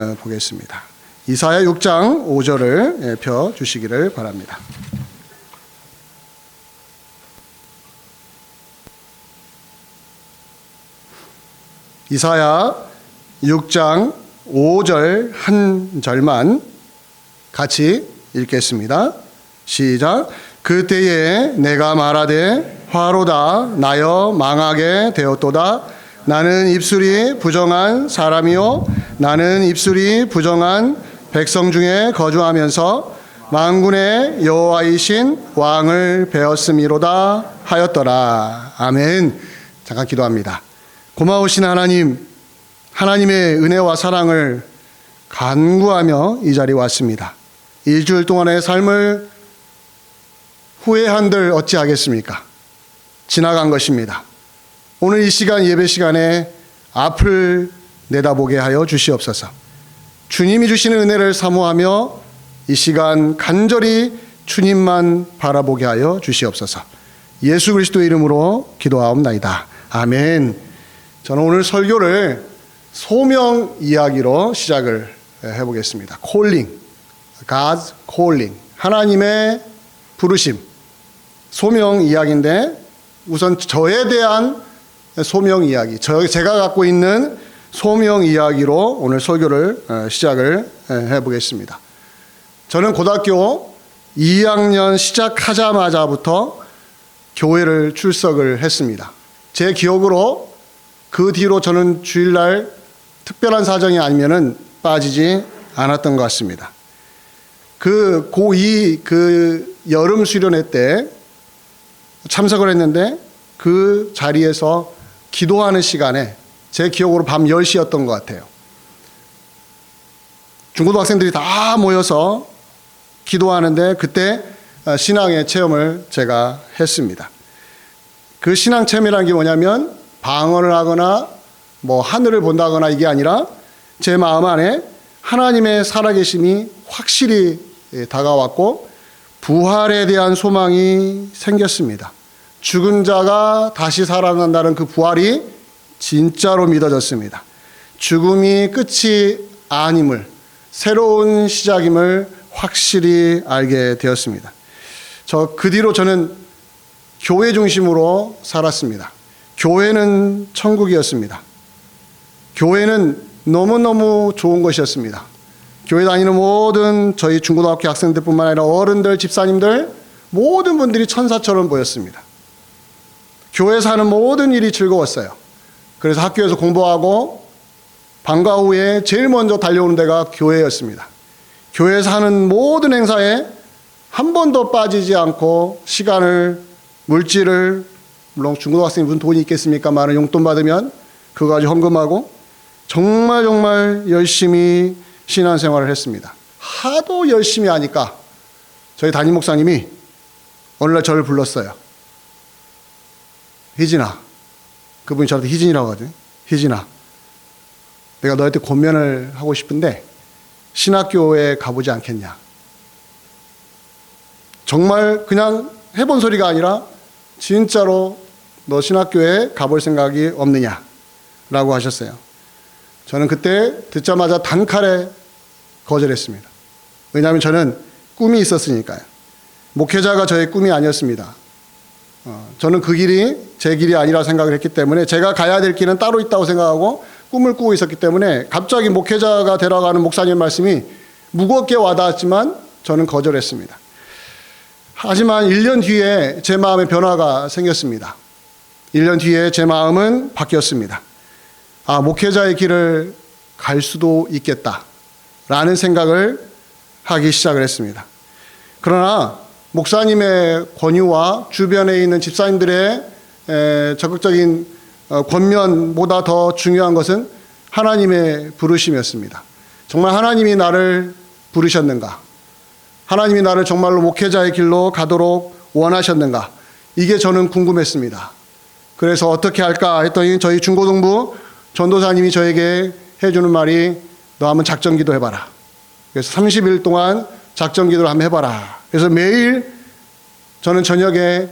보겠습니다. 이사야 6장 5절을 펴 주시기를 바랍니다. 이사야 6장 5절 한 절만 같이 읽겠습니다. 시작. 그때에 내가 말하되 화로다 나여 망하게 되었도다. 나는 입술이 부정한 사람이요 나는 입술이 부정한 백성 중에 거주하면서 만군의 여호와이신 왕을 배웠음이로다 하였더라. 아멘. 잠깐 기도합니다. 고마우신 하나님, 하나님의 은혜와 사랑을 간구하며 이 자리에 왔습니다. 일주일 동안의 삶을 후회한들 어찌하겠습니까? 지나간 것입니다. 오늘 이 시간 예배 시간에 앞을 내다보게 하여 주시옵소서. 주님이 주시는 은혜를 사모하며 이 시간 간절히 주님만 바라보게 하여 주시옵소서. 예수 그리스도의 이름으로 기도하옵나이다. 아멘. 저는 오늘 설교를 소명 이야기로 시작을 해보겠습니다. Calling, God's calling, 하나님의 부르심, 소명 이야기인데 우선 저에 대한 소명 이야기, 제가 갖고 있는 소명 이야기로 오늘 설교를 시작을 해보겠습니다. 저는 고등학교 2학년 시작하자마자부터 교회를 출석을 했습니다. 제 기억으로 그 뒤로 저는 주일날 특별한 사정이 아니면은 빠지지 않았던 것 같습니다. 그 고2 그 여름 수련회 때 참석을 했는데 그 자리에서 기도하는 시간에 제 기억으로 밤 10시였던 것 같아요. 중고등학생들이 다 모여서 기도하는데 그때 신앙의 체험을 제가 했습니다. 그 신앙 체험이라는 게 뭐냐면 방언을 하거나 뭐 하늘을 본다거나 이게 아니라 제 마음 안에 하나님의 살아계심이 확실히 다가왔고 부활에 대한 소망이 생겼습니다. 죽은 자가 다시 살아난다는 그 부활이 진짜로 믿어졌습니다. 죽음이 끝이 아님을, 새로운 시작임을 확실히 알게 되었습니다. 그 뒤로 저는 교회 중심으로 살았습니다. 교회는 천국이었습니다. 교회는 너무너무 좋은 것이었습니다. 교회 다니는 모든 저희 중고등학교 학생들뿐만 아니라 어른들, 집사님들 모든 분들이 천사처럼 보였습니다. 교회에서 하는 모든 일이 즐거웠어요. 그래서 학교에서 공부하고 방과 후에 제일 먼저 달려오는 데가 교회였습니다. 교회에서 하는 모든 행사에 한 번도 빠지지 않고 시간을, 물질을, 물론 중고등학생이 무슨 돈이 있겠습니까? 많은 용돈 받으면 그거 가지고 헌금하고 정말 열심히 신앙생활을 했습니다. 하도 열심히 하니까 저희 담임 목사님이 어느 날 저를 불렀어요. 희진아, 그분이 저한테 희진이라고 하거든요. 희진아, 내가 너한테 권면을 하고 싶은데 신학교에 가보지 않겠냐. 정말 그냥 해본 소리가 아니라 진짜로 너 신학교에 가볼 생각이 없느냐 라고 하셨어요. 저는 그때 듣자마자 단칼에 거절했습니다. 왜냐하면 저는 꿈이 있었으니까요. 목회자가 저의 꿈이 아니었습니다. 저는 그 길이 제 길이 아니라 생각을 했기 때문에 제가 가야 될 길은 따로 있다고 생각하고 꿈을 꾸고 있었기 때문에 갑자기 목회자가 되라고 하는 목사님 말씀이 무겁게 와닿았지만 저는 거절했습니다. 하지만 1년 뒤에 제 마음에 변화가 생겼습니다. 1년 뒤에 제 마음은 바뀌었습니다. 목회자의 길을 갈 수도 있겠다라는 생각을 하기 시작을 했습니다. 그러나 목사님의 권유와 주변에 있는 집사님들의 적극적인 권면보다 더 중요한 것은 하나님의 부르심이었습니다. 정말 하나님이 나를 부르셨는가? 하나님이 나를 정말로 목회자의 길로 가도록 원하셨는가? 이게 저는 궁금했습니다. 그래서 어떻게 할까 했더니 저희 중고등부 전도사님이 저에게 해주는 말이 너 한번 작전기도 해봐라. 그래서 30일 동안 작전기도를 한번 해봐라. 그래서 매일 저는 저녁에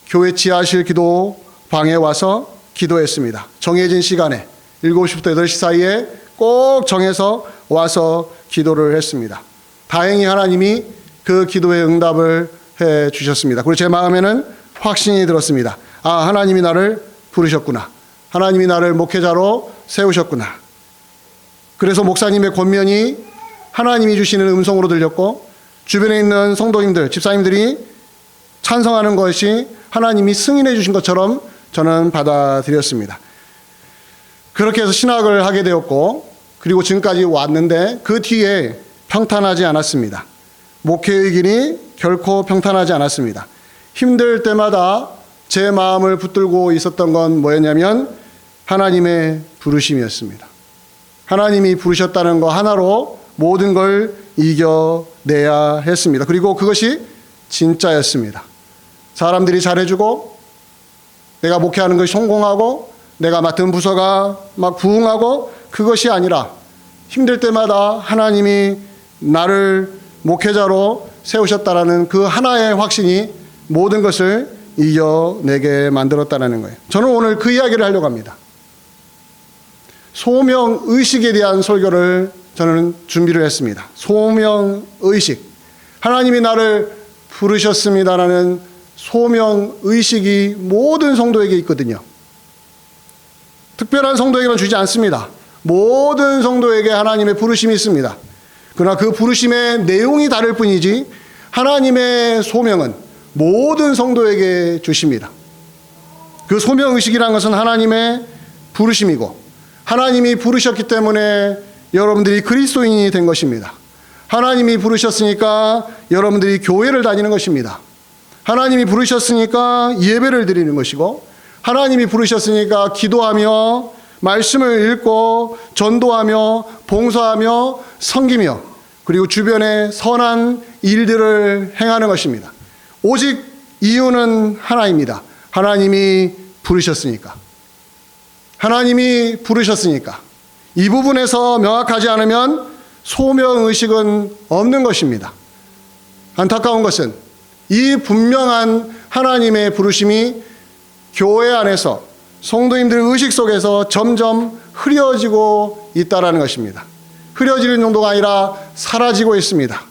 교회 지하실 기도 방에 와서 기도했습니다. 정해진 시간에 7시부터 8시 사이에 꼭 정해서 와서 기도를 했습니다. 다행히 하나님이 그 기도에 응답을 해 주셨습니다. 그리고 제 마음에는 확신이 들었습니다. 아, 하나님이 나를 부르셨구나. 하나님이 나를 목회자로 세우셨구나. 그래서 목사님의 권면이 하나님이 주시는 음성으로 들렸고, 주변에 있는 성도님들, 집사님들이 찬성하는 것이 하나님이 승인해 주신 것처럼 저는 받아들였습니다. 그렇게 해서 신학을 하게 되었고, 그리고 지금까지 왔는데 그 뒤에 평탄하지 않았습니다. 목회의 길이 결코 평탄하지 않았습니다. 힘들 때마다 제 마음을 붙들고 있었던 건 뭐였냐면 하나님의 부르심이었습니다. 하나님이 부르셨다는 거 하나로 모든 걸 이겨내야 했습니다. 그리고 그것이 진짜였습니다. 사람들이 잘해주고 내가 목회하는 것이 성공하고 내가 맡은 부서가 막 부흥하고 그것이 아니라 힘들 때마다 하나님이 나를 목회자로 세우셨다라는 그 하나의 확신이 모든 것을 이겨내게 만들었다는 거예요. 저는 오늘 그 이야기를 하려고 합니다. 소명의식에 대한 설교를 저는 준비를 했습니다. 소명의식. 하나님이 나를 부르셨습니다라는 소명의식이 모든 성도에게 있거든요. 특별한 성도에게만 주지 않습니다. 모든 성도에게 하나님의 부르심이 있습니다. 그러나 그 부르심의 내용이 다를 뿐이지 하나님의 소명은 모든 성도에게 주십니다. 그 소명의식이라는 것은 하나님의 부르심이고 하나님이 부르셨기 때문에 여러분들이 그리스도인이 된 것입니다. 하나님이 부르셨으니까 여러분들이 교회를 다니는 것입니다. 하나님이 부르셨으니까 예배를 드리는 것이고 하나님이 부르셨으니까 기도하며 말씀을 읽고 전도하며 봉사하며 섬기며 그리고 주변에 선한 일들을 행하는 것입니다. 오직 이유는 하나입니다. 하나님이 부르셨으니까. 하나님이 부르셨으니까. 이 부분에서 명확하지 않으면 소명의식은 없는 것입니다. 안타까운 것은 이 분명한 하나님의 부르심이 교회 안에서 성도님들의 의식 속에서 점점 흐려지고 있다는 것입니다. 흐려지는 정도가 아니라 사라지고 있습니다.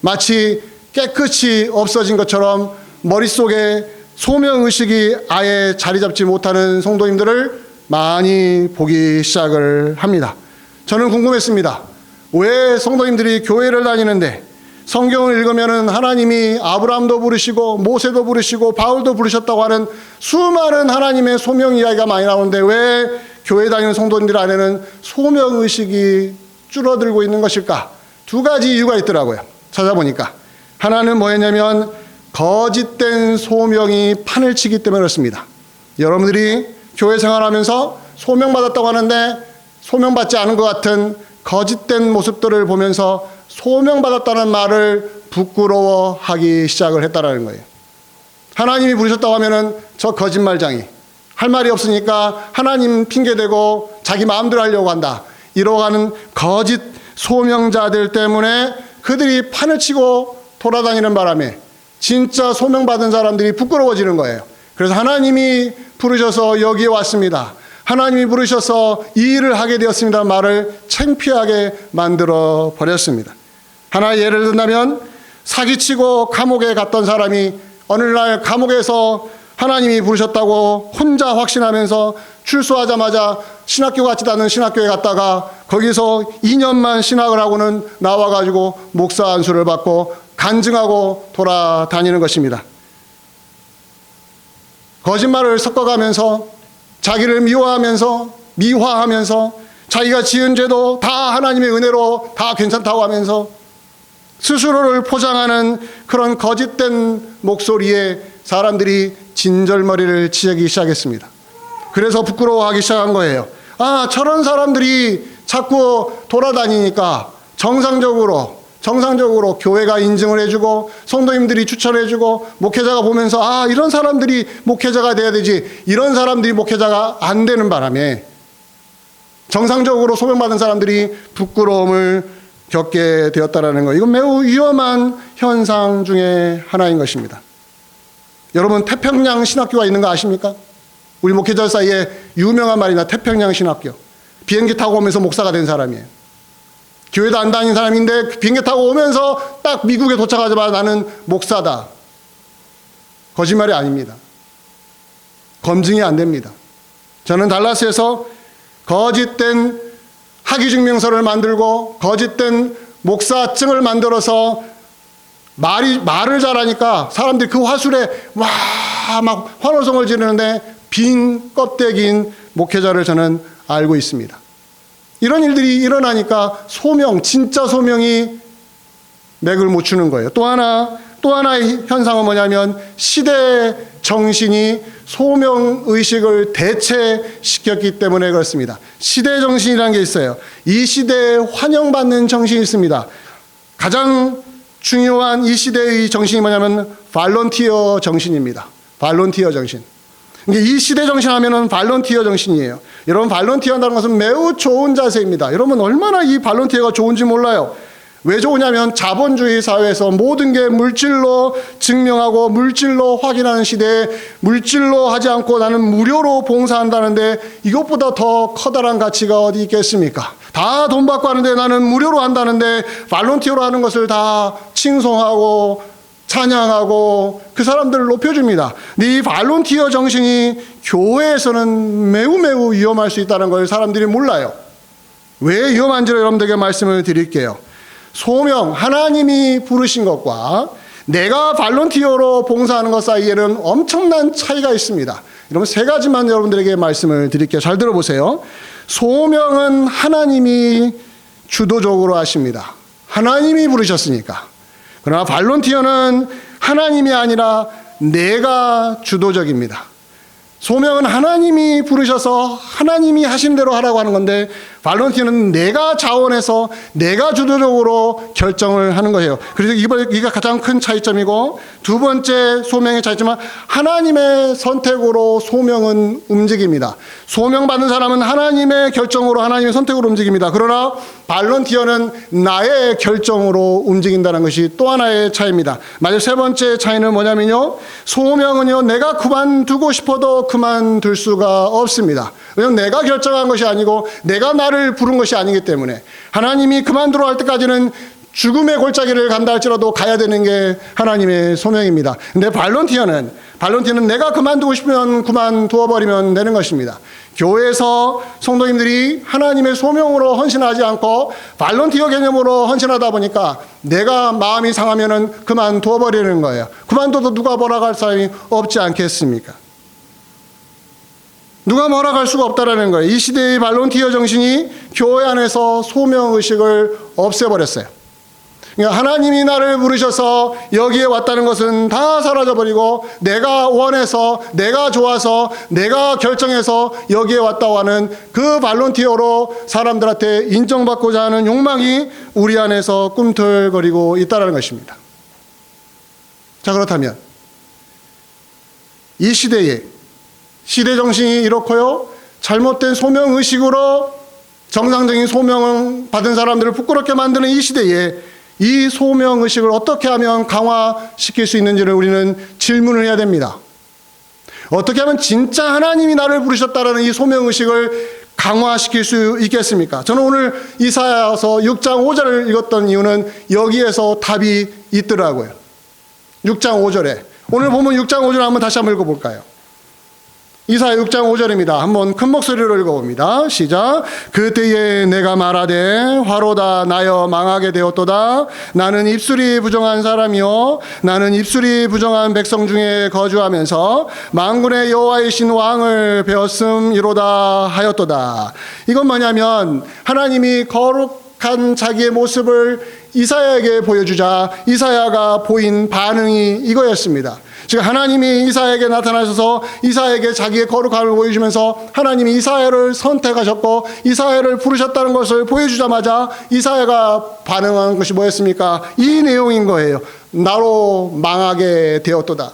마치 깨끗이 없어진 것처럼 머릿속에 소명의식이 아예 자리 잡지 못하는 성도님들을 많이 보기 시작을 합니다. 저는 궁금했습니다. 왜 성도님들이 교회를 다니는데 성경을 읽으면 하나님이 아브라함도 부르시고 모세도 부르시고 바울도 부르셨다고 하는 수많은 하나님의 소명 이야기가 많이 나오는데 왜 교회 다니는 성도님들 안에는 소명의식이 줄어들고 있는 것일까? 두 가지 이유가 있더라고요. 찾아보니까. 하나는 뭐였냐면 거짓된 소명이 판을 치기 때문에 그렇습니다. 여러분들이 교회 생활하면서 소명받았다고 하는데 소명받지 않은 것 같은 거짓된 모습들을 보면서 소명받았다는 말을 부끄러워하기 시작을 했다는 거예요. 하나님이 부르셨다고 하면은 저 거짓말쟁이 할 말이 없으니까 하나님 핑계대고 자기 마음대로 하려고 한다. 이러가는 거짓 소명자들 때문에 그들이 판을 치고 돌아다니는 바람에 진짜 소명받은 사람들이 부끄러워지는 거예요. 그래서 하나님이 부르셔서 여기에 왔습니다. 하나님이 부르셔서 이 일을 하게 되었습니다. 말을 창피하게 만들어 버렸습니다. 하나의 예를 든다면 사기치고 감옥에 갔던 사람이 어느 날 감옥에서 하나님이 부르셨다고 혼자 확신하면서 출소하자마자 신학교 같지도 않은 신학교에 갔다가 거기서 2년만 신학을 하고는 나와가지고 목사 안수를 받고 간증하고 돌아다니는 것입니다. 거짓말을 섞어가면서 자기를 미화하면서 자기가 지은 죄도 다 하나님의 은혜로 다 괜찮다고 하면서 스스로를 포장하는 그런 거짓된 목소리에 사람들이 진절머리를 치기 시작했습니다. 그래서 부끄러워하기 시작한 거예요. 아, 저런 사람들이 자꾸 돌아다니니까 정상적으로 교회가 인증을 해주고 성도님들이 추천해주고 목회자가 보면서 아, 이런 사람들이 목회자가 돼야 되지, 이런 사람들이 목회자가 안 되는 바람에 정상적으로 소명받은 사람들이 부끄러움을 겪게 되었다는 거. 이건 매우 위험한 현상 중에 하나인 것입니다. 여러분, 태평양 신학교가 있는 거 아십니까? 우리 목회자 사이에 유명한 말이나 태평양 신학교. 비행기 타고 오면서 목사가 된 사람이에요. 교회도 안 다니는 사람인데 비행기 타고 오면서 딱 미국에 도착하자마자 나는 목사다. 거짓말이 아닙니다. 검증이 안 됩니다. 저는 달라스에서 거짓된 학위증명서를 만들고 거짓된 목사증을 만들어서 말을 잘하니까 사람들이 그 화술에 막 환호성을 지르는데 빈 껍데기인 목회자를 저는 알고 있습니다. 이런 일들이 일어나니까 진짜 소명이 맥을 못 추는 거예요. 또 하나의 현상은 뭐냐면 시대 정신이 소명 의식을 대체시켰기 때문에 그렇습니다. 시대 정신이라는 게 있어요. 이 시대에 환영받는 정신이 있습니다. 가장 중요한 이 시대의 정신이 뭐냐면 발런티어 정신입니다. 발런티어 정신. 이 시대 정신 하면은 발런티어 정신이에요. 여러분, 발런티어 한다는 것은 매우 좋은 자세입니다. 여러분, 얼마나 이 발런티어가 좋은지 몰라요. 왜 좋으냐면 자본주의 사회에서 모든 게 물질로 증명하고 물질로 확인하는 시대에 물질로 하지 않고 나는 무료로 봉사한다는데 이것보다 더 커다란 가치가 어디 있겠습니까? 다 돈 받고 하는데 나는 무료로 한다는데 발런티어로 하는 것을 다 칭송하고 찬양하고 그 사람들을 높여줍니다. 근데 이 발런티어 정신이 교회에서는 매우 위험할 수 있다는 걸 사람들이 몰라요. 왜 위험한지를 여러분들에게 말씀을 드릴게요. 소명, 하나님이 부르신 것과 내가 발런티어로 봉사하는 것 사이에는 엄청난 차이가 있습니다. 여러분, 세 가지만 여러분들에게 말씀을 드릴게요. 잘 들어보세요. 소명은 하나님이 주도적으로 하십니다. 하나님이 부르셨으니까. 그러나 발런티어는 하나님이 아니라 내가 주도적입니다. 소명은 하나님이 부르셔서 하나님이 하신 대로 하라고 하는 건데 발런티어는 내가 자원해서 내가 주도적으로 결정을 하는 거예요. 그래서 이게 가장 큰 차이점이고, 두 번째 소명의 차이점은 하나님의 선택으로 소명은 움직입니다. 소명받는 사람은 하나님의 결정으로 하나님의 선택으로 움직입니다. 그러나 발런티어는 나의 결정으로 움직인다는 것이 또 하나의 차이입니다. 마지막 세 번째 차이는 뭐냐면요, 소명은요 내가 그만두고 싶어도 그만둘 수가 없습니다. 왜냐하면 내가 결정한 것이 아니고 내가 나를 부른 것이 아니기 때문에 하나님이 그만두라 할 때까지는 죽음의 골짜기를 간다 할지라도 가야 되는 게 하나님의 소명입니다. 근데 발런티어는 내가 그만두고 싶으면 그만두어 버리면 되는 것입니다. 교회에서 성도님들이 하나님의 소명으로 헌신하지 않고 발런티어 개념으로 헌신하다 보니까 내가 마음이 상하면은 그만두어 버리는 거예요. 그만둬도 누가 뭐라고 할 사람이 없지 않겠습니까? 누가 뭐라고 할 수가 없다라는 거예요. 이 시대의 발런티어 정신이 교회 안에서 소명의식을 없애버렸어요. 그러니까 하나님이 나를 부르셔서 여기에 왔다는 것은 다 사라져버리고 내가 원해서 내가 좋아서 내가 결정해서 여기에 왔다고 하는 그 발런티어로 사람들한테 인정받고자 하는 욕망이 우리 안에서 꿈틀거리고 있다는 것입니다. 자, 그렇다면 이 시대에 시대 정신이 이렇고요, 잘못된 소명의식으로 정상적인 소명을 받은 사람들을 부끄럽게 만드는 이 시대에 이 소명의식을 어떻게 하면 강화시킬 수 있는지를 우리는 질문을 해야 됩니다. 어떻게 하면 진짜 하나님이 나를 부르셨다라는 이 소명의식을 강화시킬 수 있겠습니까? 저는 오늘 이사야서 6장 5절을 읽었던 이유는 여기에서 답이 있더라고요. 6장 5절에. 오늘 보면 6장 5절 한번 다시 한번 읽어볼까요? 이사야 6장 5절입니다. 한번 큰 목소리로 읽어봅니다. 시작. 그때에 내가 말하되 화로다 나여 망하게 되었도다. 나는 입술이 부정한 사람이요 나는 입술이 부정한 백성 중에 거주하면서 만군의 여호와이신 왕을 배웠음이로다 하였도다. 이건 뭐냐면 하나님이 거룩한 자기의 모습을 이사야에게 보여주자 이사야가 보인 반응이 이거였습니다. 즉 하나님이 이사야에게 나타나셔서 이사야에게 자기의 거룩함을 보여주면서 하나님이 이사야를 선택하셨고 이사야를 부르셨다는 것을 보여주자마자 이사야가 반응한 것이 뭐였습니까? 이 내용인 거예요. 나로 망하게 되었도다.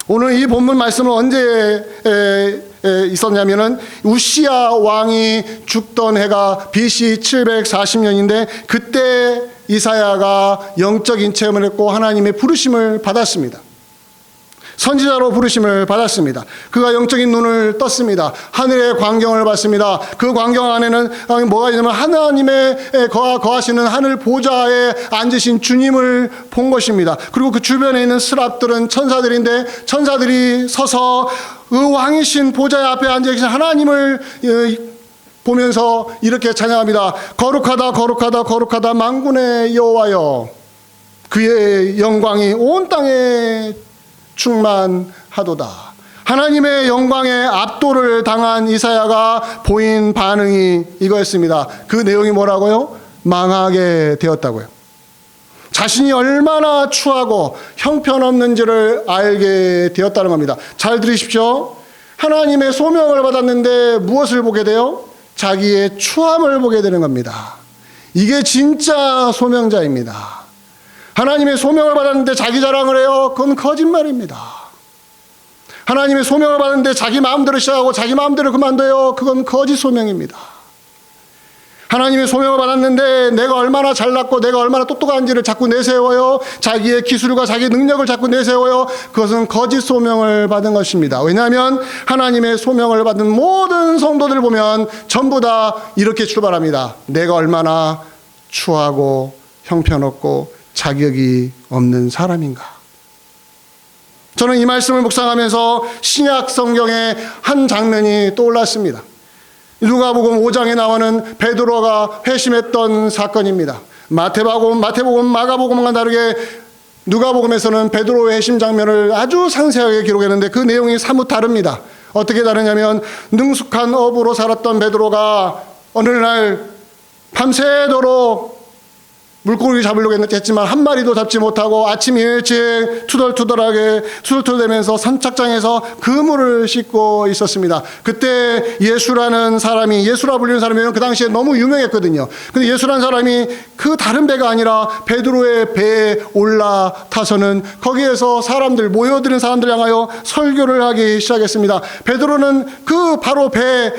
오늘 이 본문 말씀은 언제 있었냐면은 우시야 왕이 죽던 해가 BC 740년인데 그때 이사야가 영적인 체험을 했고 하나님의 부르심을 받았습니다. 선지자로 부르심을 받았습니다. 그가 영적인 눈을 떴습니다. 하늘의 광경을 봤습니다. 그 광경 안에는 뭐가 있냐면 하나님의 거하시는 하늘 보좌에 앉으신 주님을 본 것입니다. 그리고 그 주변에 있는 스랍들은 천사들인데 천사들이 서서 그 왕이신 보좌 앞에 앉아계신 하나님을 보면서 이렇게 찬양합니다. 거룩하다 거룩하다 거룩하다 만군의 여호와여, 그의 영광이 온 땅에 충만하도다. 하나님의 영광에 압도를 당한 이사야가 보인 반응이 이거였습니다. 그 내용이 뭐라고요? 망하게 되었다고요. 자신이 얼마나 추하고 형편없는지를 알게 되었다는 겁니다. 잘 들으십시오. 하나님의 소명을 받았는데 무엇을 보게 돼요? 자기의 추함을 보게 되는 겁니다. 이게 진짜 소명자입니다. 하나님의 소명을 받았는데 자기 자랑을 해요? 그건 거짓말입니다. 하나님의 소명을 받았는데 자기 마음대로 시작하고 자기 마음대로 그만둬요? 그건 거짓 소명입니다. 하나님의 소명을 받았는데 내가 얼마나 잘났고 내가 얼마나 똑똑한지를 자꾸 내세워요? 자기의 기술과 자기 능력을 자꾸 내세워요? 그것은 거짓 소명을 받은 것입니다. 왜냐하면 하나님의 소명을 받은 모든 성도들 보면 전부 다 이렇게 출발합니다. 내가 얼마나 추하고 형편없고 자격이 없는 사람인가. 저는 이 말씀을 묵상하면서 신약 성경의 한 장면이 떠올랐습니다. 누가복음 5장에 나오는 베드로가 회심했던 사건입니다. 마태복음, 마가복음과 다르게 누가복음에서는 베드로의 회심 장면을 아주 상세하게 기록했는데 그 내용이 사뭇 다릅니다. 어떻게 다르냐면 능숙한 어부로 살았던 베드로가 어느 날 밤새도록 물고기 잡으려고 했지만 한 마리도 잡지 못하고 아침 일찍 투덜투덜대면서 선착장에서 그물을 싣고 있었습니다. 그때 예수라는 사람이, 예수라 불리는 사람이면 그 당시에 너무 유명했거든요. 근데 예수라는 사람이 그 다른 배가 아니라 베드로의 배에 올라타서는 거기에서 모여드는 사람들 향하여 설교를 하기 시작했습니다. 베드로는 그 바로 배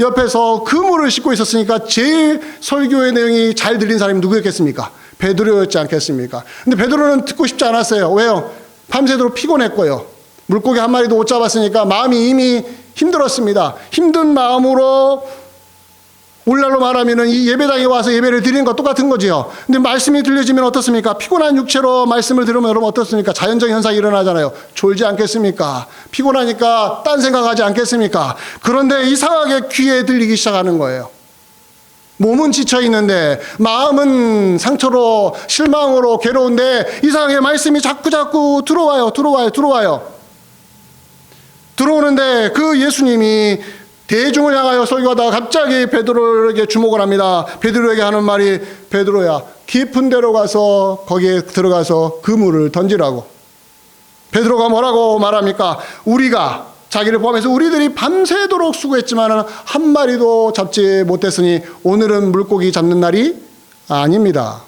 옆에서 그물을 싣고 있었으니까 제일 설교의 내용이 잘 들린 사람이 누구였겠습니까? 베드로였지 않겠습니까? 근데 베드로는 듣고 싶지 않았어요. 왜요? 밤새도록 피곤했고요. 물고기 한 마리도 못 잡았으니까 마음이 이미 힘들었습니다. 힘든 마음으로 오늘날로 말하면 이 예배당에 와서 예배를 드리는 것 똑같은 거지요. 근데 말씀이 들려지면 어떻습니까? 피곤한 육체로 말씀을 들으면 여러분 어떻습니까? 자연적 현상이 일어나잖아요. 졸지 않겠습니까? 피곤하니까 딴 생각하지 않겠습니까? 그런데 이상하게 귀에 들리기 시작하는 거예요. 몸은 지쳐 있는데 마음은 상처로 실망으로 괴로운데 이상하게 말씀이 자꾸 들어와요. 들어오는데 그 예수님이 대중을 향하여 설교하다가 갑자기 베드로에게 주목을 합니다. 베드로에게 하는 말이, 베드로야, 깊은 데로 가서 거기에 들어가서 그물을 던지라고. 베드로가 뭐라고 말합니까? 우리가, 자기를 포함해서 우리들이 밤새도록 수고했지만 한 마리도 잡지 못했으니 오늘은 물고기 잡는 날이 아닙니다.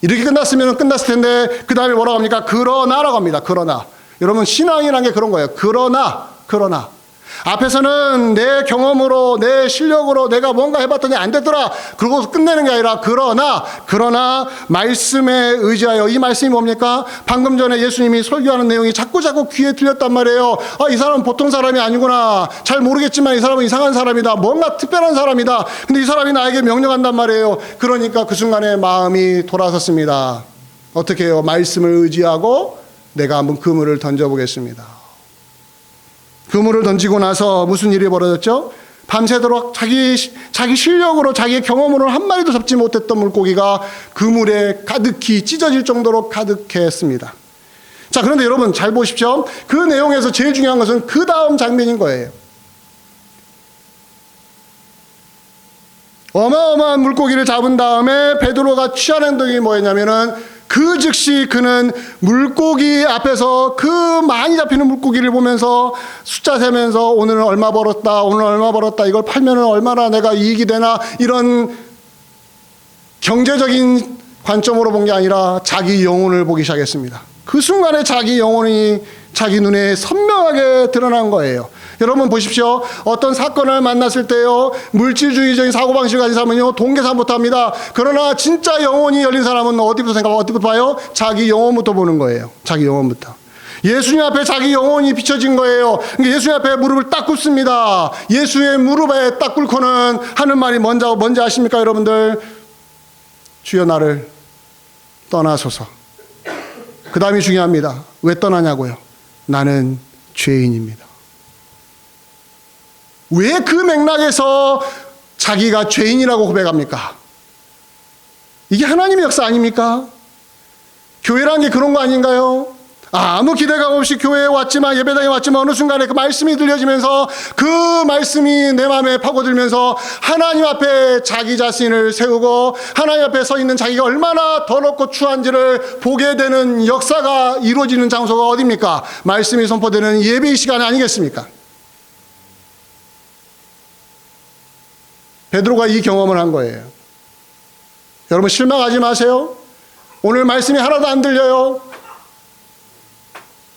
이렇게 끝났으면 끝났을 텐데 그 다음에 뭐라고 합니까? 그러나라고 합니다. 그러나. 여러분, 신앙이라는 게 그런 거예요. 그러나. 앞에서는 내 경험으로 내 실력으로 내가 뭔가 해봤더니 안 됐더라, 그러고 끝내는 게 아니라 그러나 말씀에 의지하여. 이 말씀이 뭡니까? 방금 전에 예수님이 설교하는 내용이 자꾸 귀에 들렸단 말이에요. 이 사람은 보통 사람이 아니구나, 잘 모르겠지만 이 사람은 이상한 사람이다, 뭔가 특별한 사람이다, 근데 이 사람이 나에게 명령한단 말이에요. 그러니까 그 순간에 마음이 돌아섰습니다. 어떻게 해요? 말씀을 의지하고 내가 한번 그물을 던져보겠습니다. 그물을 던지고 나서 무슨 일이 벌어졌죠? 밤새도록 자기 실력으로 자기의 경험으로 한 마리도 잡지 못했던 물고기가 그물에 가득히 찢어질 정도로 가득했습니다. 자, 그런데 여러분 잘 보십시오. 그 내용에서 제일 중요한 것은 그 다음 장면인 거예요. 어마어마한 물고기를 잡은 다음에 베드로가 취한 행동이 뭐였냐면은 그 즉시 그는 물고기 앞에서 그 많이 잡히는 물고기를 보면서 숫자 세면서 오늘은 얼마 벌었다, 이걸 팔면은 얼마나 내가 이익이 되나, 이런 경제적인 관점으로 본 게 아니라 자기 영혼을 보기 시작했습니다. 그 순간에 자기 영혼이 자기 눈에 선명하게 드러난 거예요. 여러분 보십시오. 어떤 사건을 만났을 때요, 물질주의적인 사고방식을 가진 사람은요, 동계산부터 합니다. 그러나 진짜 영혼이 열린 사람은 어디부터 봐요? 자기 영혼부터 보는 거예요. 자기 영혼부터. 예수님 앞에 자기 영혼이 비춰진 거예요. 그러니까 예수님 앞에 무릎을 딱 꿇습니다. 예수의 무릎에 딱 꿇고는 하는 말이 뭔지 아십니까, 여러분들? 주여 나를 떠나소서. 그 다음이 중요합니다. 왜 떠나냐고요? 나는 죄인입니다. 왜 그 맥락에서 자기가 죄인이라고 고백합니까? 이게 하나님의 역사 아닙니까? 교회라는 게 그런 거 아닌가요? 아무 기대감 없이 교회에 왔지만, 예배당에 왔지만 어느 순간에 그 말씀이 들려지면서 그 말씀이 내 마음에 파고들면서 하나님 앞에 자기 자신을 세우고 하나님 앞에 서 있는 자기가 얼마나 더럽고 추한지를 보게 되는 역사가 이루어지는 장소가 어디입니까? 말씀이 선포되는 예배의 시간 아니겠습니까? 베드로가 이 경험을 한 거예요. 여러분 실망하지 마세요. 오늘 말씀이 하나도 안 들려요.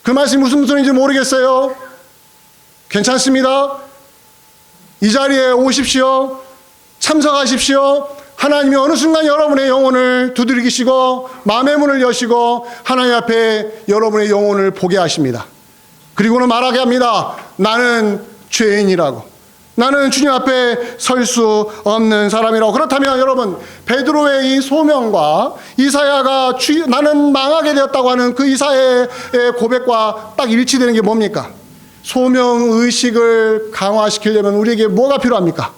그 말씀이 무슨 소리인지 모르겠어요. 괜찮습니다. 이 자리에 오십시오. 참석하십시오. 하나님이 어느 순간 여러분의 영혼을 두드리시고 마음의 문을 여시고 하나님 앞에 여러분의 영혼을 보게 하십니다. 그리고는 말하게 합니다. 나는 죄인이라고. 나는 주님 앞에 설 수 없는 사람이라고. 그렇다면 여러분, 베드로의 이 소명과 이사야가 나는 망하게 되었다고 하는 그 이사야의 고백과 딱 일치되는 게 뭡니까? 소명의식을 강화시키려면 우리에게 뭐가 필요합니까?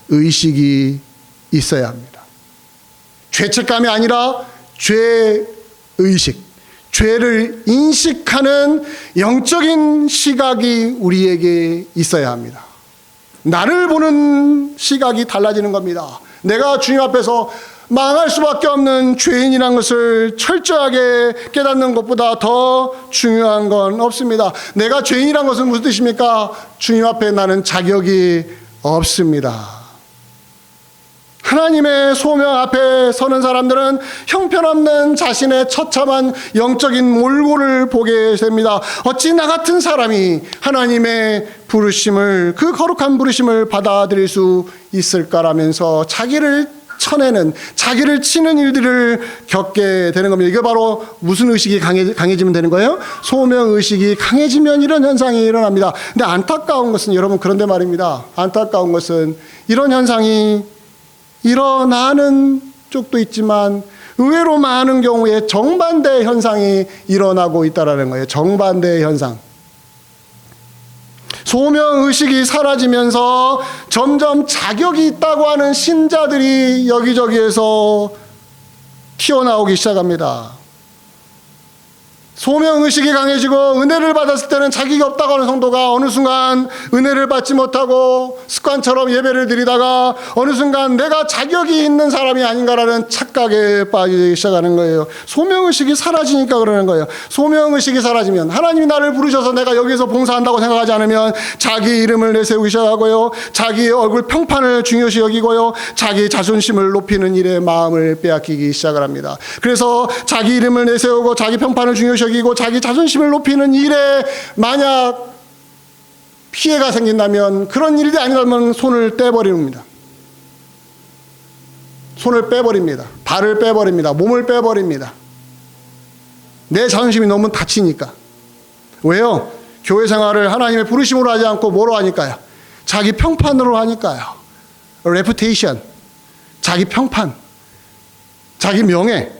죄의식이 있어야 합니다. 죄책감이 아니라 죄의식. 죄를 인식하는 영적인 시각이 우리에게 있어야 합니다. 나를 보는 시각이 달라지는 겁니다. 내가 주님 앞에서 망할 수밖에 없는 죄인이라는 것을 철저하게 깨닫는 것보다 더 중요한 건 없습니다. 내가 죄인이라는 것은 무슨 뜻입니까? 주님 앞에 나는 자격이 없습니다. 하나님의 소명 앞에 서는 사람들은 형편없는 자신의 처참한 영적인 몰골을 보게 됩니다. 어찌 나 같은 사람이 하나님의 부르심을, 그 거룩한 부르심을 받아들일 수 있을까라면서 자기를 쳐내는, 자기를 치는 일들을 겪게 되는 겁니다. 이게 바로 무슨 의식이 강해지면 되는 거예요? 소명의식이 강해지면 이런 현상이 일어납니다. 근데 안타까운 것은, 여러분, 그런데 말입니다. 안타까운 것은 이런 현상이 일어나는 쪽도 있지만 의외로 많은 경우에 정반대 현상이 일어나고 있다는 거예요. 정반대 현상. 소명의식이 사라지면서 점점 자격이 있다고 하는 신자들이 여기저기에서 튀어나오기 시작합니다. 소명의식이 강해지고 은혜를 받았을 때는 자격이 없다고 하는 성도가 어느 순간 은혜를 받지 못하고 습관처럼 예배를 드리다가 어느 순간 내가 자격이 있는 사람이 아닌가라는 착각에 빠지기 시작하는 거예요. 소명의식이 사라지니까 그러는 거예요. 소명의식이 사라지면, 하나님이 나를 부르셔서 내가 여기서 봉사한다고 생각하지 않으면 자기 이름을 내세우기 시작하고요, 자기의 얼굴 평판을 중요시 여기고요, 자기 자존심을 높이는 일에 마음을 빼앗기기 시작을 합니다. 그래서 자기 이름을 내세우고 자기 평판을 중요시 여기고 자기 자존심을 높이는 일에 만약 피해가 생긴다면, 그런 일이 아니라면 손을 떼버립니다. 손을 빼버립니다. 발을 빼버립니다. 몸을 빼버립니다. 내 자존심이 너무 다치니까. 왜요? 교회 생활을 하나님의 부르심으로 하지 않고 뭐로 하니까요? 자기 평판으로 하니까요. reputation, 자기 평판, 자기 명예.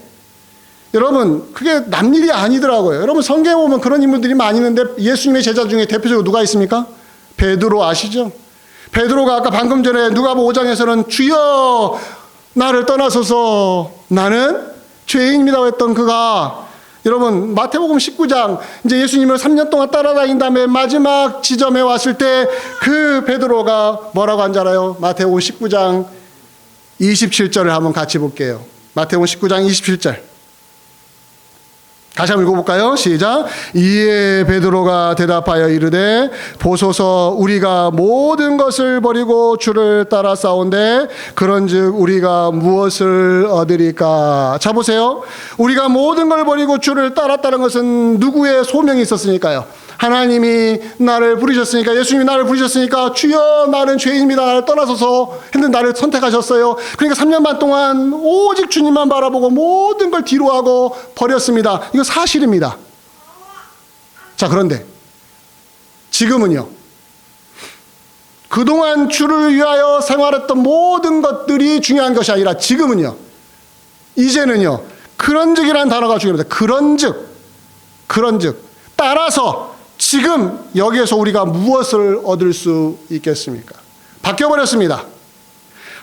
여러분, 그게 남 일이 아니더라고요. 여러분, 성경에 보면 그런 인물들이 많이 있는데 예수님의 제자 중에 대표적으로 누가 있습니까? 베드로 아시죠? 베드로가 아까 방금 전에 누가복음 5장에서는 주여 나를 떠나소서 나는 죄인입니다 했던 그가, 여러분, 마태복음 19장, 이제 예수님을 3년 동안 따라다닌 다음에 마지막 지점에 왔을 때 그 베드로가 뭐라고 한 줄 알아요? 마태복음 19장 27절을 한번 같이 볼게요. 마태복음 19장 27절. 다시 한번 읽어볼까요? 시작. 이에 베드로가 대답하여 이르되 보소서, 우리가 모든 것을 버리고 주를 따라 싸운데 그런즉 우리가 무엇을 얻으리까? 자 보세요. 우리가 모든 걸 버리고 주를 따랐다는 것은 누구의 소명이 있었으니까요? 하나님이 나를 부르셨으니까, 예수님이 나를 부르셨으니까 주여 나는 죄인입니다, 나를 떠나소서 했는데 나를 선택하셨어요. 그러니까 3년 반 동안 오직 주님만 바라보고 모든 걸 뒤로하고 버렸습니다. 이거 사실입니다. 자, 그런데 지금은요, 그동안 주를 위하여 생활했던 모든 것들이 중요한 것이 아니라 지금은요, 이제는요, 그런즉이라는 단어가 중요합니다. 그런즉. 따라서 지금 여기에서 우리가 무엇을 얻을 수 있겠습니까? 바뀌어버렸습니다.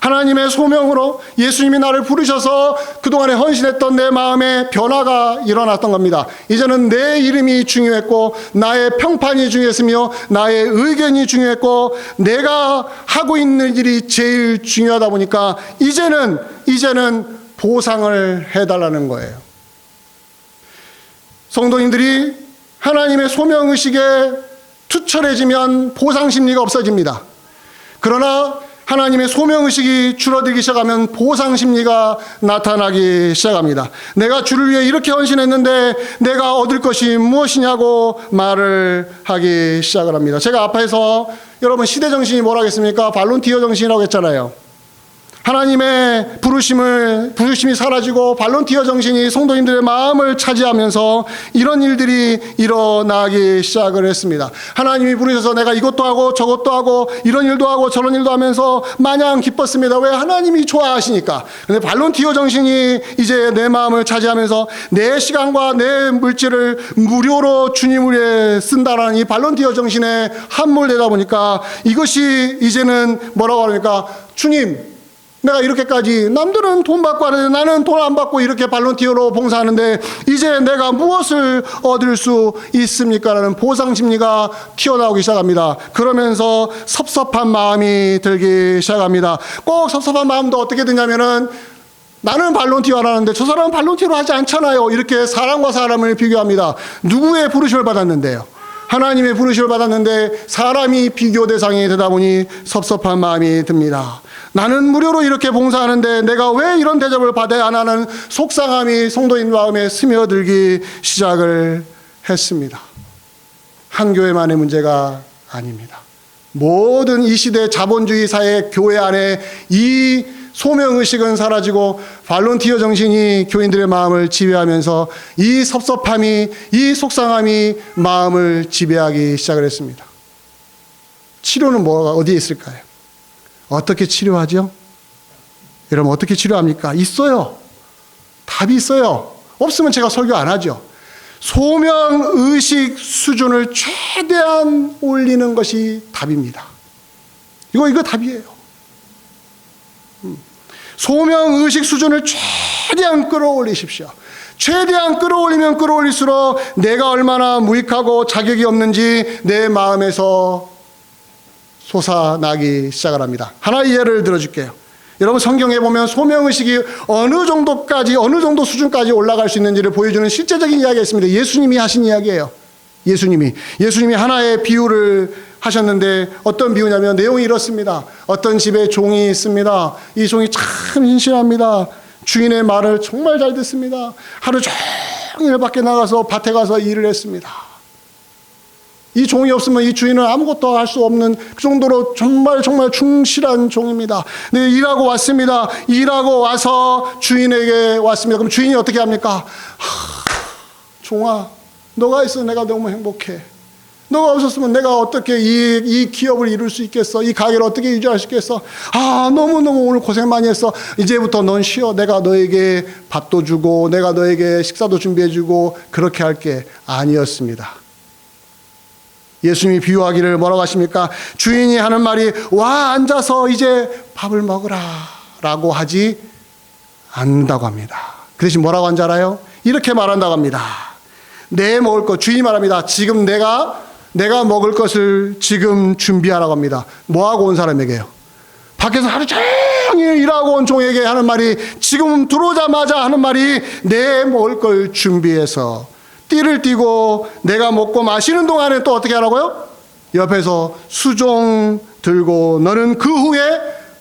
하나님의 소명으로 예수님이 나를 부르셔서 그동안에 헌신했던 내 마음에 변화가 일어났던 겁니다. 이제는 내 이름이 중요했고, 나의 평판이 중요했으며, 나의 의견이 중요했고, 내가 하고 있는 일이 제일 중요하다 보니까 이제는 보상을 해달라는 거예요. 성도님들이 하나님의 소명의식에 투철해지면 보상심리가 없어집니다. 그러나 하나님의 소명의식이 줄어들기 시작하면 보상심리가 나타나기 시작합니다. 내가 주를 위해 이렇게 헌신했는데 내가 얻을 것이 무엇이냐고 말을 하기 시작을 합니다. 제가 앞에서 여러분 시대정신이 뭐라 했습니까? 발론티어 정신이라고 했잖아요. 하나님의 부르심이 사라지고 발론티어 정신이 성도님들의 마음을 차지하면서 이런 일들이 일어나기 시작을 했습니다. 하나님이 부르셔서 내가 이것도 하고 저것도 하고 이런 일도 하고 저런 일도 하면서 마냥 기뻤습니다. 왜? 하나님이 좋아하시니까. 근데 발론티어 정신이 이제 내 마음을 차지하면서 내 시간과 내 물질을 무료로 주님을 위해 쓴다라는 이 발론티어 정신에 함몰되다 보니까 이것이 이제는 뭐라고 합니까? 주님, 내가 이렇게까지 남들은 돈 받고 하는데 나는 돈 안 받고 이렇게 발론티어로 봉사하는데 이제 내가 무엇을 얻을 수 있습니까? 라는 보상심리가 튀어나오기 시작합니다. 그러면서 섭섭한 마음이 들기 시작합니다. 꼭 섭섭한 마음도 어떻게 드냐면은 나는 발론티어를 하는데 저 사람은 발론티어를 하지 않잖아요. 이렇게 사람과 사람을 비교합니다. 누구의 부르심을 받았는데요? 하나님의 부르심을 받았는데 사람이 비교 대상이 되다 보니 섭섭한 마음이 듭니다. 나는 무료로 이렇게 봉사하는데 내가 왜 이런 대접을 받아야 하나는 속상함이 성도인 마음에 스며들기 시작을 했습니다. 한 교회만의 문제가 아닙니다. 모든 이 시대 자본주의 사회 교회 안에 이 소명의식은 사라지고 발론티어 정신이 교인들의 마음을 지배하면서 이 섭섭함이, 이 속상함이 마음을 지배하기 시작을 했습니다. 치료는 어디에 있을까요? 어떻게 치료하죠? 여러분, 어떻게 치료합니까? 있어요. 답이 있어요. 없으면 제가 설교 안 하죠. 소명의식 수준을 최대한 올리는 것이 답입니다. 이거 답이에요. 소명의식 수준을 최대한 끌어올리십시오. 최대한 끌어올리면 끌어올릴수록 내가 얼마나 무익하고 자격이 없는지 내 마음에서 솟아나기 시작을 합니다. 하나의 예를 들어줄게요. 여러분, 성경에 보면 소명의식이 어느 정도 수준까지 올라갈 수 있는지를 보여주는 실제적인 이야기가 있습니다. 예수님이 하신 이야기예요. 예수님이 하나의 비유를 하셨는데 어떤 비유냐면 내용이 이렇습니다. 어떤 집에 종이 있습니다. 이 종이 참 신실합니다. 주인의 말을 정말 잘 듣습니다. 하루 종일 밖에 나가서 밭에 가서 일을 했습니다. 이 종이 없으면 이 주인은 아무것도 할 수 없는 그 정도로 정말 충실한 종입니다. 네, 일하고 왔습니다. 일하고 와서 주인에게 왔습니다. 그럼 주인이 어떻게 합니까? 종아, 너가 있어 내가 너무 행복해. 너가 없었으면 내가 어떻게 이 기업을 이룰 수 있겠어? 이 가게를 어떻게 유지할 수 있겠어? 너무너무 오늘 고생 많이 했어. 이제부터 넌 쉬어. 내가 너에게 밥도 주고 내가 너에게 식사도 준비해주고 그렇게 할게. 아니었습니다. 예수님이 비유하기를 뭐라고 하십니까? 주인이 하는 말이 와 앉아서 이제 밥을 먹으라 라고 하지 않는다고 합니다. 그 대신 뭐라고 한지 알아요? 이렇게 말한다고 합니다. 내 먹을 것, 주인이 말합니다. 지금 내가 먹을 것을 지금 준비하라고 합니다. 뭐하고 온 사람에게요? 밖에서 하루 종일 일하고 온 종에게 하는 말이 지금 들어오자마자 하는 말이 내 먹을 걸 준비해서 띠를 띠고 내가 먹고 마시는 동안에 또 어떻게 하라고요? 옆에서 수종 들고 너는 그 후에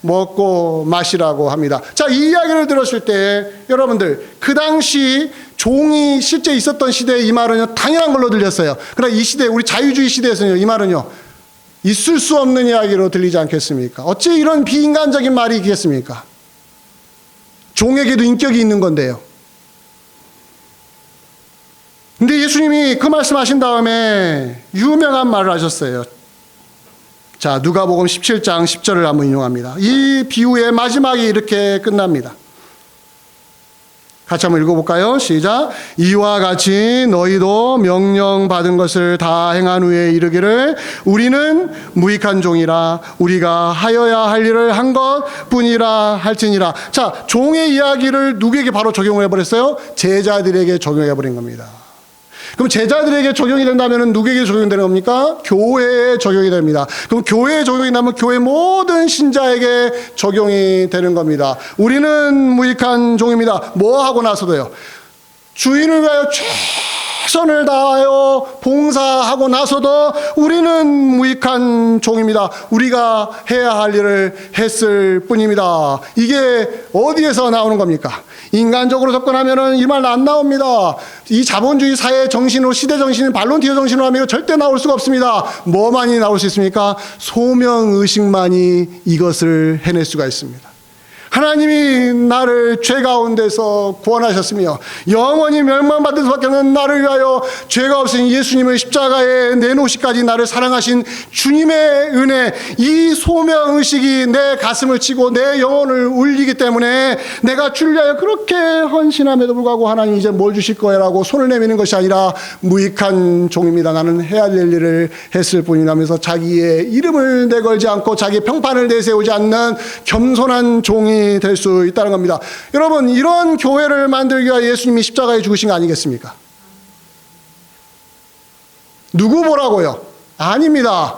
먹고 마시라고 합니다. 자, 이 이야기를 들었을 때 여러분들, 그 당시 종이 실제 있었던 시대에 이 말은요, 당연한 걸로 들렸어요. 그러나 이 시대, 우리 자유주의 시대에서는요, 이 말은요, 있을 수 없는 이야기로 들리지 않겠습니까? 어찌 이런 비인간적인 말이 있겠습니까? 종에게도 인격이 있는 건데요. 근데 예수님이 그 말씀하신 다음에 유명한 말을 하셨어요. 자, 누가복음 17장 10절을 한번 인용합니다. 이 비유의 마지막이 이렇게 끝납니다. 같이 한번 읽어볼까요? 시작. 이와 같이 너희도 명령받은 것을 다 행한 후에 이르기를 우리는 무익한 종이라 우리가 하여야 할 일을 한 것뿐이라 할지니라. 자, 종의 이야기를 누구에게 바로 적용을 해버렸어요? 제자들에게 적용해버린 겁니다. 그럼 제자들에게 적용이 된다면 누구에게 적용되는 겁니까? 교회에 적용이 됩니다. 그럼 교회에 적용이 된다면 교회 모든 신자에게 적용이 되는 겁니다. 우리는 무익한 종입니다. 뭐 하고 나서도요? 주인을 위하여 최선을 다하여 봉사하고 나서도 우리는 무익한 종입니다. 우리가 해야 할 일을 했을 뿐입니다. 이게 어디에서 나오는 겁니까? 인간적으로 접근하면은 이 말 안 나옵니다. 이 자본주의 사회 정신으로, 시대 정신, 발론티어 정신으로 하면 절대 나올 수가 없습니다. 뭐만이 나올 수 있습니까? 소명의식만이 이것을 해낼 수가 있습니다. 하나님이 나를 죄 가운데서 구원하셨으며 영원히 멸망받을 수밖에 없는 나를 위하여 죄가 없으신 예수님을 십자가에 내놓으시까지 나를 사랑하신 주님의 은혜, 이 소명의식이 내 가슴을 치고 내 영혼을 울리기 때문에 내가 주를 위하여 그렇게 헌신함에도 불구하고 하나님 이제 뭘 주실 거야라고 손을 내미는 것이 아니라 무익한 종입니다. 나는 해야 될 일을 했을 뿐이라면서 자기의 이름을 내걸지 않고 자기의 평판을 내세우지 않는 겸손한 종이 될 수 있다는 겁니다. 여러분, 이런 교회를 만들기 위해 예수님이 십자가에 죽으신 거 아니겠습니까? 누구 보라고요? 아닙니다.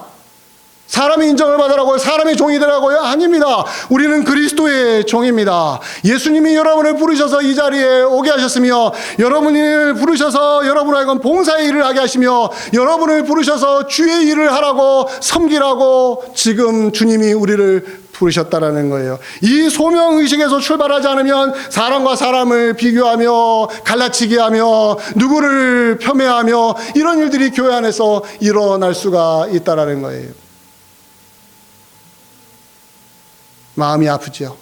사람이 인정을 받으라고요? 사람의 종이 되라고요? 아닙니다. 우리는 그리스도의 종입니다. 예수님이 여러분을 부르셔서 이 자리에 오게 하셨으며, 여러분을 부르셔서 여러분을 하여금 봉사의 일을 하게 하시며, 여러분을 부르셔서 주의 일을 하라고 섬기라고 지금 주님이 우리를 부르셨다라는 거예요. 이 소명의식에서 출발하지 않으면 사람과 사람을 비교하며 갈라치기 하며 누구를 폄훼하며 이런 일들이 교회 안에서 일어날 수가 있다라는 거예요. 마음이 아프죠.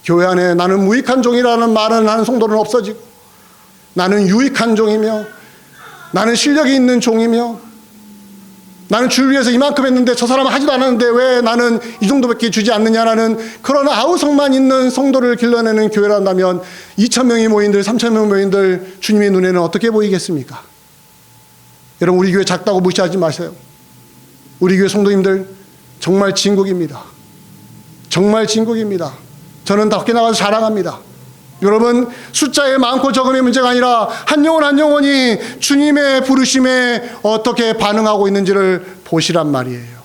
교회 안에 나는 무익한 종이라는 말은 하는 성도는 없어지고, 나는 유익한 종이며, 나는 실력이 있는 종이며, 나는 주를 위해서 이만큼 했는데 저 사람은 하지도 않았는데 왜 나는 이 정도밖에 주지 않느냐라는 그런 아우성만 있는 성도를 길러내는 교회란다면 2,000명이 모인들, 3,000명 모인들 주님의 눈에는 어떻게 보이겠습니까? 여러분, 우리 교회 작다고 무시하지 마세요. 우리 교회 성도님들 정말 진국입니다. 정말 진국입니다. 저는 밖에 나가서 자랑합니다. 여러분, 숫자의 많고 적음의 문제가 아니라 한 영혼 한 영혼이 주님의 부르심에 어떻게 반응하고 있는지를 보시란 말이에요.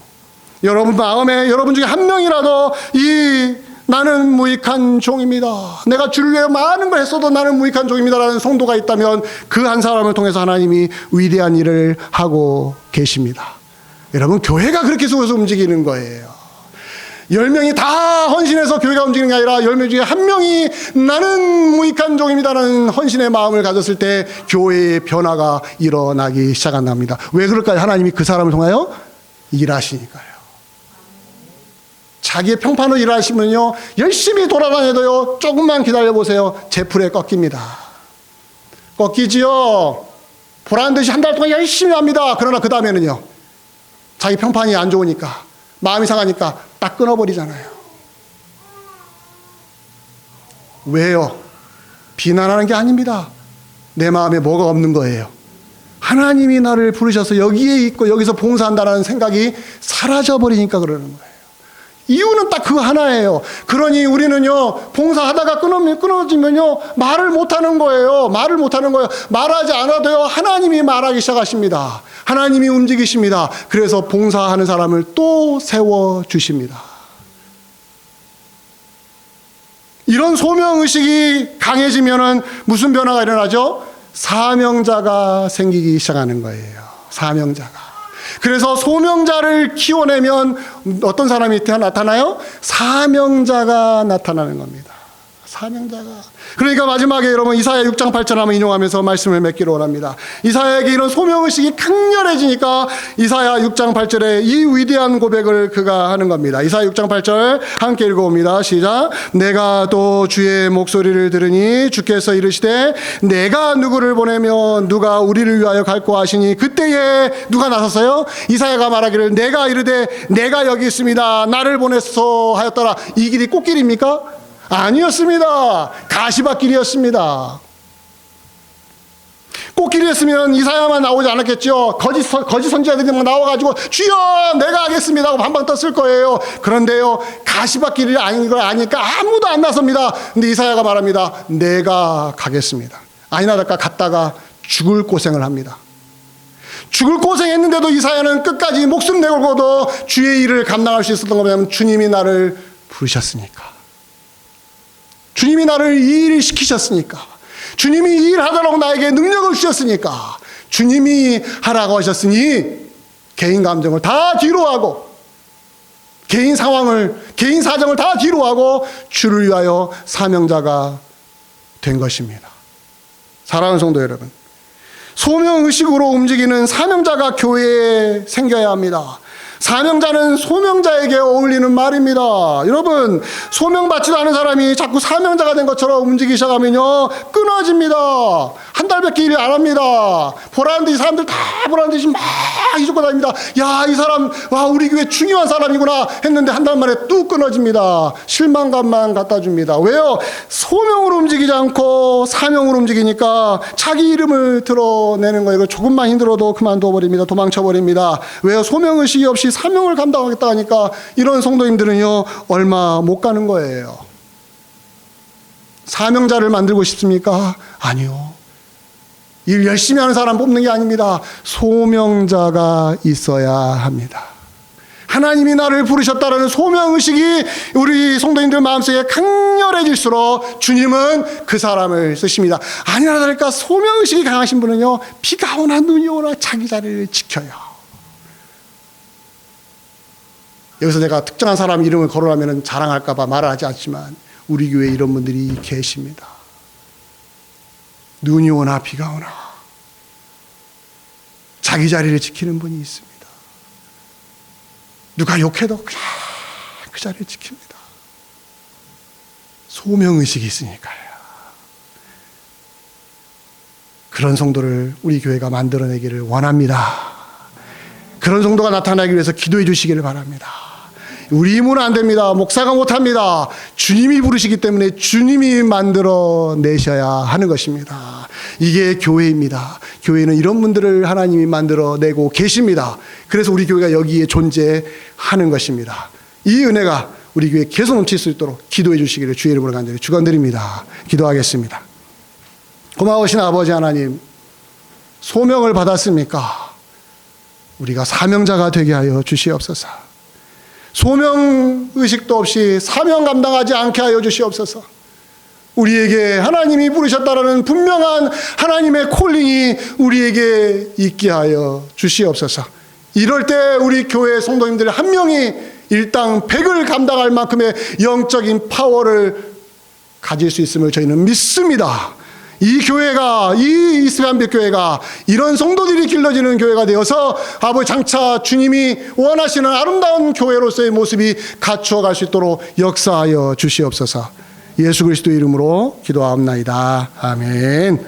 여러분 마음에 여러분 중에 한 명이라도 이 나는 무익한 종입니다, 내가 주를 위해 많은 걸 했어도 나는 무익한 종입니다라는 성도가 있다면 그 한 사람을 통해서 하나님이 위대한 일을 하고 계십니다. 여러분, 교회가 그렇게 속에서 움직이는 거예요. 10명이 다 헌신해서 교회가 움직이는 게 아니라 10명 중에 한 명이 나는 무익한 종입니다라는 헌신의 마음을 가졌을 때 교회의 변화가 일어나기 시작한답니다. 왜 그럴까요? 하나님이 그 사람을 통하여 일하시니까요. 자기의 평판으로 일하시면요, 열심히 돌아다녀도요, 조금만 기다려보세요, 제풀에 꺾입니다. 꺾이지요. 보라는 듯이 한 달 동안 열심히 합니다. 그러나 그 다음에는요, 자기 평판이 안 좋으니까, 마음이 상하니까 딱 끊어버리잖아요. 왜요? 비난하는 게 아닙니다. 내 마음에 뭐가 없는 거예요. 하나님이 나를 부르셔서 여기에 있고 여기서 봉사한다는 생각이 사라져버리니까 그러는 거예요. 이유는 딱 그거 하나예요. 그러니 우리는요, 봉사하다가 끊어지면요, 말을 못하는 거예요. 말을 못하는 거예요. 말하지 않아도요, 하나님이 말하기 시작하십니다. 하나님이 움직이십니다. 그래서 봉사하는 사람을 또 세워주십니다. 이런 소명의식이 강해지면은 무슨 변화가 일어나죠? 사명자가 생기기 시작하는 거예요. 사명자가. 그래서 소명자를 키워내면 어떤 사람이 나타나요? 사명자가 나타나는 겁니다. 사명자가. 그러니까 마지막에 여러분 이사야 6장 8절 한번 인용하면서 말씀을 맺기로 원합니다. 이사야에게 이런 소명의식이 강렬해지니까 이사야 6장 8절에 이 위대한 고백을 그가 하는 겁니다. 이사야 6장 8절 함께 읽어봅니다. 시작. 내가 또 주의 목소리를 들으니 주께서 이르시되 내가 누구를 보내면 누가 우리를 위하여 갈고 하시니 그때에 누가 나섰어요? 이사야가 말하기를 내가 이르되 내가 여기 있습니다. 나를 보내서 하였더라. 이 길이 꽃길입니까? 아니었습니다. 가시밭길이었습니다. 꽃길이었으면 이사야만 나오지 않았겠죠. 거짓 선지자들이 나와가지고 주여 내가 하겠습니다 하고 반방 떴을 거예요. 그런데요, 가시밭길이 아닌 걸 아니까 아무도 안 나섭니다. 근데 이사야가 말합니다. 내가 가겠습니다. 아니나 다를까 갔다가 죽을 고생을 합니다. 죽을 고생했는데도 이사야는 끝까지 목숨 내걸고도 주의 일을 감당할 수 있었던 거냐면 주님이 나를 부르셨으니까. 주님이 나를 이 일을 시키셨으니까. 주님이 이 일 하도록 나에게 능력을 주셨으니까. 주님이 하라고 하셨으니 개인 감정을 다 뒤로 하고 개인 상황을, 개인 사정을 다 뒤로 하고 주를 위하여 사명자가 된 것입니다. 사랑하는 성도 여러분, 소명의식으로 움직이는 사명자가 교회에 생겨야 합니다. 사명자는 소명자에게 어울리는 말입니다. 여러분, 소명받지도 않은 사람이 자꾸 사명자가 된 것처럼 움직이기 시작하면요, 끊어집니다. 한 달밖에 일을 안 합니다. 보라는 듯이 사람들 다 보라는 듯이 막 이죽고 다닙니다. 야, 이 사람, 와, 우리 교회 중요한 사람이구나 했는데 한 달 만에 뚝 끊어집니다. 실망감만 갖다 줍니다. 왜요? 소명으로 움직이지 않고 사명으로 움직이니까 자기 이름을 드러내는 거예요. 조금만 힘들어도 그만둬버립니다. 도망쳐버립니다. 왜요? 소명의식이 없이 사명을 감당하겠다 하니까 이런 성도님들은요, 얼마 못 가는 거예요. 사명자를 만들고 싶습니까? 아니요. 일 열심히 하는 사람 뽑는 게 아닙니다. 소명자가 있어야 합니다. 하나님이 나를 부르셨다라는 소명의식이 우리 성도님들 마음속에 강렬해질수록 주님은 그 사람을 쓰십니다. 아니나 다를까 소명의식이 강하신 분은요, 비가 오나 눈이 오나 자기 자리를 지켜요. 여기서 내가 특정한 사람 이름을 거론하면 자랑할까 봐 말을 하지 않지만 우리 교회에 이런 분들이 계십니다. 눈이 오나 비가 오나 자기 자리를 지키는 분이 있습니다. 누가 욕해도 그냥 그 자리를 지킵니다. 소명의식이 있으니까요. 그런 성도를 우리 교회가 만들어내기를 원합니다. 그런 성도가 나타나기 위해서 기도해 주시기를 바랍니다. 우리 힘은 안 됩니다. 목사가 못합니다. 주님이 부르시기 때문에 주님이 만들어 내셔야 하는 것입니다. 이게 교회입니다. 교회는 이런 분들을 하나님이 만들어 내고 계십니다. 그래서 우리 교회가 여기에 존재하는 것입니다. 이 은혜가 우리 교회에 계속 넘칠 수 있도록 기도해 주시기를 주의 이름으로 간절히 축원드립니다. 기도하겠습니다. 고마우신 아버지 하나님, 소명을 받았습니까? 우리가 사명자가 되게 하여 주시옵소서. 소명의식도 없이 사명 감당하지 않게 하여 주시옵소서. 우리에게 하나님이 부르셨다라는 분명한 하나님의 콜링이 우리에게 있게 하여 주시옵소서. 이럴 때 우리 교회 성도님들 한 명이 일당 100을 감당할 만큼의 영적인 파워를 가질 수 있음을 저희는 믿습니다. 이 교회가, 이 이스라엘 교회가 이런 성도들이 길러지는 교회가 되어서 아버지 장차 주님이 원하시는 아름다운 교회로서의 모습이 갖추어갈 수 있도록 역사하여 주시옵소서. 예수 그리스도 이름으로 기도하옵나이다. 아멘.